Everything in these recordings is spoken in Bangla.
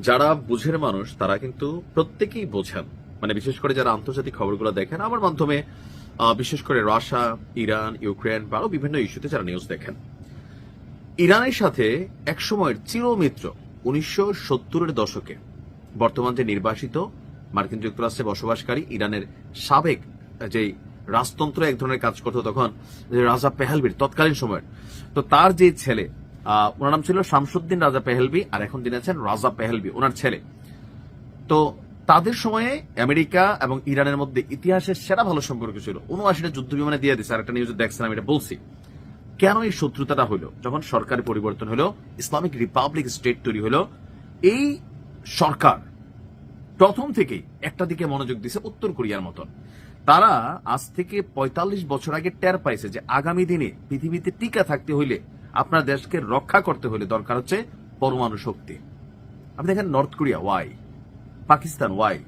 যারা বুঝের মানুষ তারা কিন্তু প্রত্যেকেই বোঝেন, মানে বিশেষ করে যারা আন্তর্জাতিক খবরগুলো দেখেন আমার মাধ্যমে, বিশেষ করে রাশিয়া, ইরান, ইউক্রেন বা আরো বিভিন্ন ইস্যুতে যারা নিউজ দেখেন, ইরানের সাথে একসময়ের চিরমিত্র 1970-এর দশকে বর্তমান যে নির্বাসিত মার্কিন যুক্তরাষ্ট্রে বসবাসকারী ইরানের সাবেক যে রাজতন্ত্র এক ধরনের কাজ করতো তখন, যে রাজা পেহেলভির তৎকালীন সময়ের, তো তার যে ছেলে, ওনার নাম ছিল শামসুদ্দিন রাজা পেহেলভি, আর এখন তিনি আছেন রাজা পেহেলভি, ওনার ছেলে। তো তাদের সময়ে আমেরিকা এবং ইরানের মধ্যে ইতিহাসের সেরা ভালো সম্পর্ক ছিল। 79টা যুদ্ধ বিমানে দিয়ে দিচ্ছে, আর একটা নিউজে দেখছেন আমি এটা বলছি। কেন এই শত্রুতাটা হলো? যখন সরকারের পরিবর্তন হলো, ইসলামিক রিপাবলিক স্টেট তৈরি হলো, এই সরকার প্রথম থেকেই একটা দিকে মনোযোগ দিছে, উত্তর কোরিয়ার মতন। তারা আজ থেকে 45 বছর আগে টের পাইছে যে আগামী দিনে পৃথিবীতে টিকা থাকতে হইলে, আপনার দেশকে রক্ষা করতে হলে দরকার হচ্ছে পরমাণু শক্তি। আপনি দেখেন North Korea why, Pakistan why,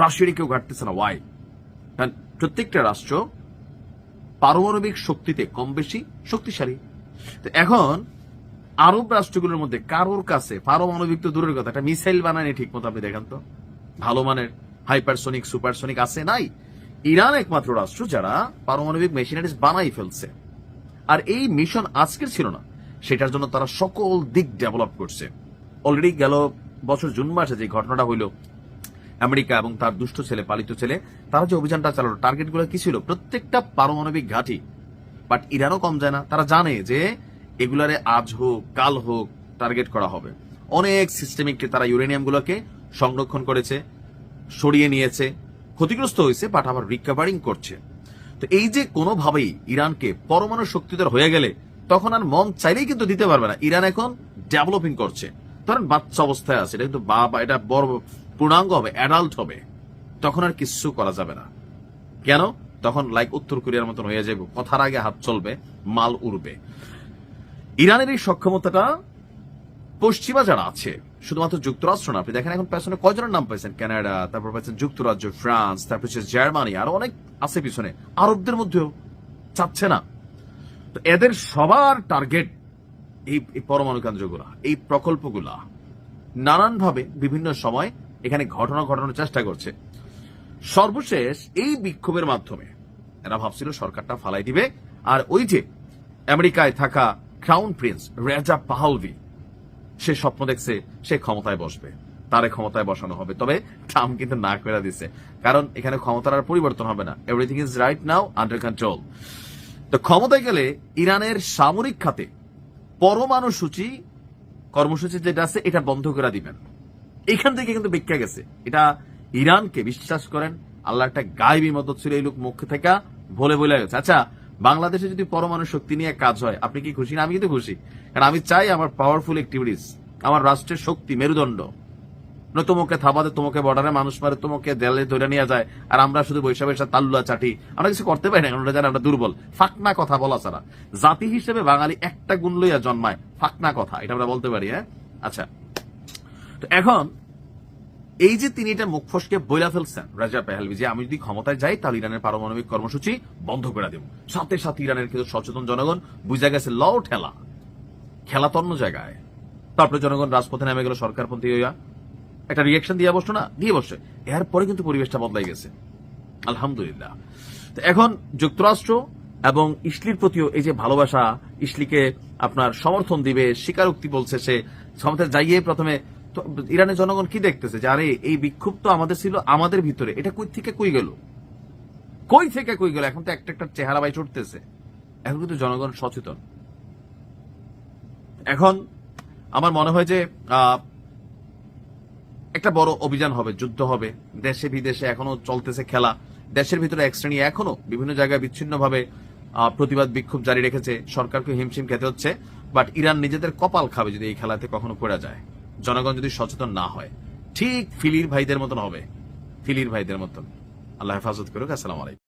রাশিয়ার কেউ ঘাটতেছে না ওয়াই? কারণ প্রত্যেকটা রাষ্ট্র পারমাণবিক শক্তিতে কম বেশি শক্তিশালী। তো এখন আরব রাষ্ট্রগুলোর মধ্যে কারোর কাছে পারমাণবিক তো দূরের কথা, একটা মিসাইল বানানি ঠিক মতো আপনি দেখেন তো ভালো মানের হাইপারসোনিক সুপারসোনিক আছে নাই। ইরান একমাত্র রাষ্ট্র যারা পারমাণবিক মেশিনারিজ বানাই ফেলছে। আর এই মিশন আজকের ছিল না, সেটার জন্য তারা সকল দিক ডেভেলপ করছে। অলরেডি গেল বছর জুন মাসে যে ঘটনাটা হইল, আমেরিকা এবং তার দুষ্ট ছেলে, পালিত ছেলে, তারা যে অভিযানটা চালালো, টার্গেটগুলো কি ছিল? প্রত্যেকটা পারমাণবিক ঘাঁটি। বাট ইরানও কম যায় না, তারা জানে যে এগুলারে আজ হোক কাল হোক টার্গেট করা হবে। অনেক সিস্টেমিকলি তারা ইউরেনিয়াম গুলোকে সংরক্ষণ করেছে, সরিয়ে নিয়েছে, ক্ষতিগ্রস্ত হয়েছে, বাট আবার রিকভারিং করছে। তো এই যে কোনোভাবেই ইরানকে পরমাণু শক্তিধর হয়ে গেলে তখন আর মন চাইলেই কিন্তু দিতে পারবে না। ইরান এখন ডেভেলপিং করছে, ধরেন বাচ্চা অবস্থায় আছে, এটা কিন্তু এটা বড় পূর্ণাঙ্গ হবে, অ্যাডাল্ট হবে, তখন আর কিছু করা যাবে না। কেন? তখন লাইক উত্তর কোরিয়ার মতন হয়ে যাবে, কথার আগে হাত চলবে, মাল উড়বে। ইরানের এই সক্ষমতাটা পশ্চিমা যারা আছে, শুধুমাত্র যুক্তরাষ্ট্র না, আপনি দেখেন এখন পেছনে কয়জনের নাম পাইছেন, কানাডা, তারপর পাইছেন যুক্তরাজ্য, ফ্রান্স, তারপর হচ্ছে জার্মানি, আরো অনেক আছে পিছনে, আরবদের মধ্যেও চাচ্ছে না। তো এদের সবার টার্গেট এই পরমাণু কেন্দ্রগুলা, এই প্রকল্পগুলা নানানভাবে বিভিন্ন সময় এখানে ঘটনা ঘটানোর চেষ্টা করছে। সর্বশেষ এই বিক্ষোভের মাধ্যমে এরা ভাবছিল সরকারটা ফালাই দিবে, আর ওই যে আমেরিকায় থাকা ক্রাউন প্রিন্স রেজা পাহলভি, সে স্বপ্ন দেখছে সে ক্ষমতায় বসবে, তারে ক্ষমতায় বসানো হবে। তবে ট্রাম্প কিন্তু না করে দিছে, কারণ এখানে ক্ষমতার আর পরিবর্তন হবে না, everything is right now under control. তো ক্ষমতায় গেলে ইরানের সামরিক খাতে পরমাণু কর্মসূচি যেটা আছে এটা বন্ধ করে দিবেন। এখান থেকে কিন্তু ব্যাখ্যা গেছে, এটা ইরানকে বিশ্বাস করেন আল্লাহ একটা গায়েবী মদত ছিল, এই লোক মুখ থেকে বলে গেছে। আচ্ছা, বাংলাদেশে যদি পরমাণু শক্তি নিয়ে কাজ হয় আপনি কি খুশি না? আমি কিন্তু খুশি, কারণ আমি চাই আমার পাওয়ারফুল অ্যাক্টিভিটিস, আমার রাষ্ট্রের শক্তি মেরুদণ্ড, তোমাকে থাবাতে, তোমাকে বর্ডারে মানুষ মারে, তোমাকে দেয়ালে ধরে নিয়ে যায়, আর আমরা শুধু বৈশাখের তাল্লুয়া চাটি, আমরা কিছু করতে পারি না, কারণ জানি আমরা দুর্বল। ফাকনা কথা বলা ছাড়া জাতি হিসেবে বাঙালি একটা গুণ লইয়া জন্মায়, ফাকনা কথা, এটা আমরা বলতে পারি। হ্যাঁ, আচ্ছা, তো এখন এই যে তিনি এটা মুখ ফসকে বইলা ফেলছেন রাজা পেহেলভি, যে আমি যদি ক্ষমতায় যাই তাহলে ইরানের পারমাণবিক কর্মসূচি বন্ধ করে দেব, সাথে সাথে ইরানের কিন্তু সচেতন জনগণ বুঝা গেছে ল ঠেলা, খেলা তন্ন জায়গায়। তারপরে জনগণ রাজপথে নেমে গেল, সরকারপন্থী হইয়া একটা রিয়েকশন দিয়ে বসতো না, দিয়ে বসে, এরপরে কিন্তু পরিবেশটা বদলাই গেছে আলহামদুলিল্লাহ। তো এখন যুক্তরাষ্ট্র এবং ইসলির প্রতিও এই যে ভালোবাসা, ইসলিকে আপনার সমর্থন দিবে, স্বীকারোক্তি বলছে সে ক্ষমতায় যাইয়ে প্রথমে। তো ইরানের জনগণ কি দেখতেছে যে আরে এই বিক্ষোভ তো আমাদের ছিল, আমাদের ভিতরে, এটা কই থেকে কই গেল, কই থেকে কই গেল? এখন তো একটা একটা চেহারা বাই ছুটতেছে, এখন কিন্তু জনগণ সচেতন। এখন আমার মনে হয় যে একটা বড় অভিযান হবে, যুদ্ধ হবে, দেশে বিদেশে এখনো চলতেছে খেলা, দেশের ভিতরে এক শ্রেণী এখনো বিভিন্ন জায়গায় বিচ্ছিন্নভাবে প্রতিবাদ বিক্ষোভ জারি রেখেছে, সরকারকে হিমশিম খেতে হচ্ছে। বাট ইরান নিজেদের কপাল খাবে যদি এই খেলাতে কখনো পড়া যায়, জনগণ যদি সচেতন না হয়। ঠিক ফিলির ভাইদের মতন হবে, ফিলির ভাইদের মতন। আল্লাহ হেফাজত করুক। আসসালামু আলাইকুম।